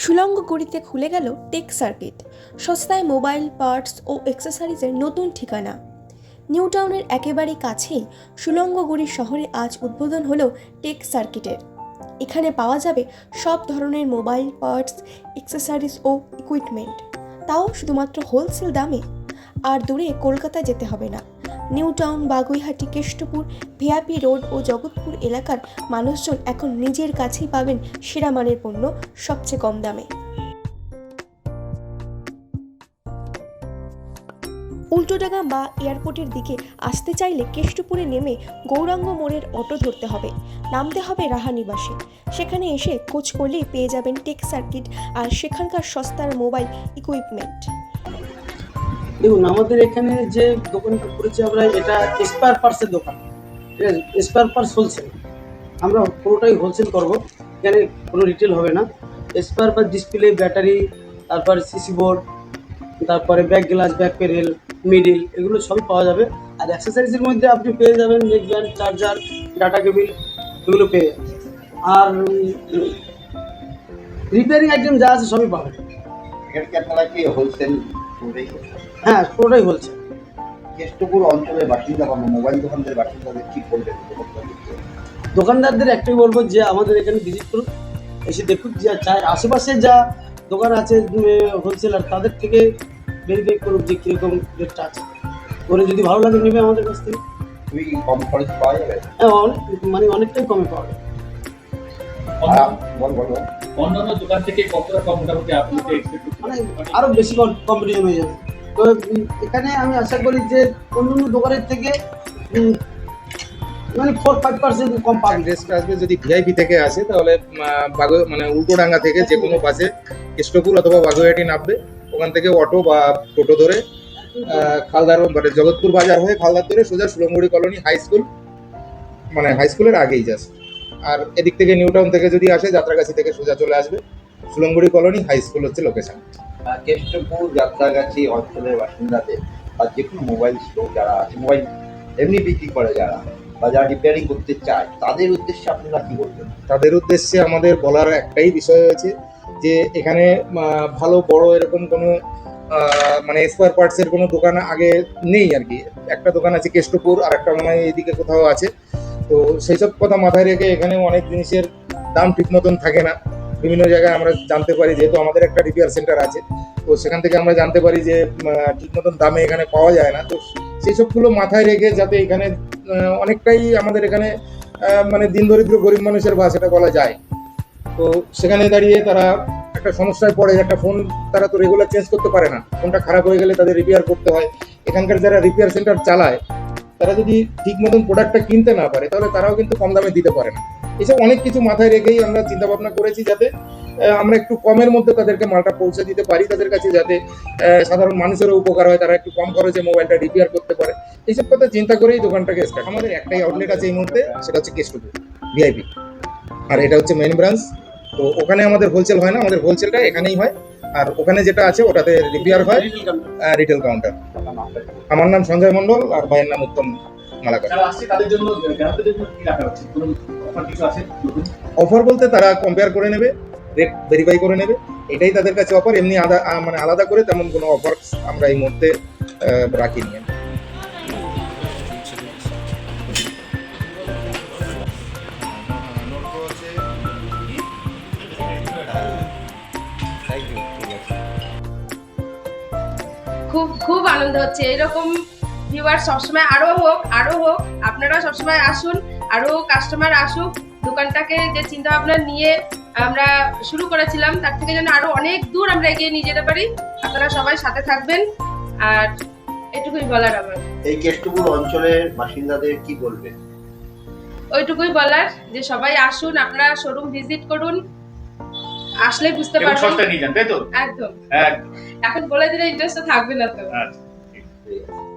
সুলঙ্গগড়িতে খুলে গেল take circuit, সস্তায় মোবাইল পার্টস ও অ্যাক্সেসরিজের নতুন ঠিকানা। নিউ টাউনের একেবারে কাছেই সুলঙ্গগড়ি শহরে আজ উদ্বোধন হলো টেক সার্কিটের। এখানে পাওয়া যাবে সব ধরনের মোবাইল পার্টস, অ্যাক্সেসরিজ ও ইকুইপমেন্ট, তাও শুধুমাত্র হোলসেল দামে। আর দূরে কলকাতা যেতে হবে না। নিউ টাউন, বাগুইহাটি, কেষ্টপুর, ভিআইপি রোড ও জগৎপুর এলাকার মানুষজন এখন নিজের কাছেই পাবেন সেরা মানের পণ্য সবচেয়ে কম দামে। উল্টোডাঙ্গা বা এয়ারপোর্টের দিকে আসতে চাইলে কেষ্টপুরে নেমে গৌরাঙ্গ মোড়ের অটো ধরতে হবে, নামতে হবে রাহানিবাসে। সেখানে এসে খোঁজ করলেই পেয়ে যাবেন টেক সার্কিট আর সেখানকার সস্তার মোবাইল ইকুইপমেন্ট। দেখুন, আমাদের এখানে যে দোকানটা করেছি আমরা, এটা স্পেয়ার পার্টসের দোকান। ঠিক আছে, স্পেয়ার পার্টস হোলসেল, আমরা পুরোটাই হোলসেল করব। এখানে কোনো রিটেল হবে না। স্পেয়ার পার্টস, ডিসপ্লে, ব্যাটারি, তারপরে সিসি বোর্ড, তারপরে back glass, back panel, middle, এগুলো সবই পাওয়া যাবে। আর অ্যাক্সেসরিজের মধ্যে আপনি পেয়ে যাবেন neck band, charger, data cable, এগুলো পেয়ে যাবেন। আর রিপেয়ারিং আইটেম যা আছে সবই পাবেন। এখানে কি আপনারা কি হোলসেল? হ্যাঁ, পুরোটাই হোলসেল। কেষ্টপুর অঞ্চলের বাসিন্দা বা মোবাইল দোকানদের বাসিন্দাদের কি বলবেন? দোকানদারদের একটাই বলবো যে আমাদের এখানে ভিজিট করুন, এসে দেখুন, যা চায় আশেপাশে যা দোকান আছে হোলসেলার, তাদের থেকে ভেরিফাই করুন যে কীরকম রেটটা আছে। ওরে যদি ভালো লাগে নেবে আমাদের কাছ থেকে। খুবই কম খরচ পাওয়া যাবে। হ্যাঁ, অনেকটাই কমে পাওয়া যাবে। অন্যান্য দোকান থেকে কতটা কম মোটামুটি আপনি এক্সপেক্ট করছেন? আরো বেশি কম্পিটিশন হয়ে যাবে। তো এখানে আমি আশা করি যে অন্যান্য দোকানের থেকে 4-5% কম পাবেন। ড্রেসটা আসবে যদি ভিআইপি থেকে আসে তাহলে উল্টোডাঙ্গা থেকে যে কোনো বাসে কেষ্টপুর অথবা বাগুইহাটি নামবে, ওখান থেকে অটো বা টোটো ধরে খালদার জগৎপুর বাজার হয়ে খালদার ধরে সোজা সুলঙ্গড়ি কলোনি হাই স্কুলের আগেই জাস্ট। আর এদিক থেকে নিউ টাউন থেকে যদি আসে যাত্রাগাছি থেকে সোজা চলে আসবে, সুলঙ্গড়ি কলোনি হাই স্কুল হচ্ছে লোকেশন। কেষ্টপুর যাত্রাগাছি অঞ্চলের বাসিন্দাদের বা যে কোনো মোবাইল স্টোর যারা আছে, মোবাইল এমনি বিক্রি করে যারা বা যারা রিপেয়ারিং করতে চায়, তাদের উদ্দেশ্যে আপনারা কি বলবেন? তাদের উদ্দেশ্যে আমাদের বলার একটাই বিষয় হয়েছে যে এখানে ভালো বড় এরকম কোনো স্পেয়ার পার্টসের কোনো দোকান আগে নেই আর কি। একটা দোকান আছে কেষ্টপুর, আর একটা মনে হয় এইদিকে কোথাও আছে। তো সেই সব কথা মাথায় রেখে এখানে অনেক জিনিসের দাম ঠিক মতন থাকে না। বিভিন্ন জায়গায় আমরা জানতে পারি, যেহেতু আমাদের একটা রিপেয়ার সেন্টার আছে, তো সেখান থেকে আমরা জানতে পারি যে ঠিক মতন দামে এখানে পাওয়া যায় না। তো সেই সবগুলো মাথায় রেখে যাতে এখানে অনেকটাই আমাদের এখানে দিন দরিদ্র গরিব মানুষের বাস এটা বলা যায়। তো সেখানে দাঁড়িয়ে তারা একটা সমস্যায় পড়ে, একটা ফোন তারা তো রেগুলার চেঞ্জ করতে পারে না, ফোনটা খারাপ হয়ে গেলে তাদের রিপেয়ার করতে হয়। এখানকার যারা রিপেয়ার সেন্টার চালায় তারা যদি ঠিক মতন প্রোডাক্টটা কিনতে না পারে তাহলে তারাও কিন্তু কম দামে দিতে পারে না। এসব অনেক কিছু মাথায় রেখেই আমরা চিন্তা ভাবনা করেছি যাতে আমরা একটু কমের মধ্যে তাদেরকে মালটা পৌঁছে দিতে পারি তাদের কাছে, যাতে সাধারণ মানুষেরও উপকার হয়, তারা একটু কম খরচে মোবাইলটা রিপেয়ার করতে পারে। এইসব কথা চিন্তা করেই দোকানটাকে স্টার্ট। আমাদের একটাই আউটলেট আছে এই মুহূর্তে, সেটা হচ্ছে কেষ্টপুর ভিআইপি, আর এটা হচ্ছে মেইন ব্রাঞ্চ। তো ওখানে আমাদের হোলসেল হয় না, আমাদের হোলসেলটা এখানেই হয়। আর ওখানে যেটা আছে ওটাতে রিপেয়ার হয়, রিটেল কাউন্টার। আমার নাম সঞ্জয় মণ্ডল আর ভাইয়ের নাম উত্তম মালাকার। অফার বলতে তারা কম্পেয়ার করে নেবে, রেট ভেরিফাই করে নেবে, এটাই তাদের কাছে অফার। এমনি আলাদা করে তেমন কোনো অফার আমরা এই মুহূর্তে রাখিনি। খুব খুব আনন্দ হচ্ছে। এরকম ভিউয়ার সবসময় আরো হোক। আপনারা সবসময় আসুন, আরো কাস্টমার আসুক। দোকানটাকে যে চিন্তা ভাবনা নিয়ে আমরা শুরু করেছিলাম তার থেকে যেন আরো অনেক দূর আমরা এগিয়ে নিয়ে যেতে পারি। আপনারা সবাই সাথে থাকবেন, আর এটুকুই বলার আমার। এই কেষ্টপুর অঞ্চলের বাসিন্দাদের কি বলবেন? ওইটুকুই বলার যে সবাই আসুন, আপনারা শোরুম ভিজিট করুন, আসলে বুঝতে পারবেন। সস্তা নিয়ে যান, তাই তো? একদম। একদম। এখন বলে দিলে ইন্টারেস্ট থাকবে না তো। আচ্ছা, ঠিক আছে।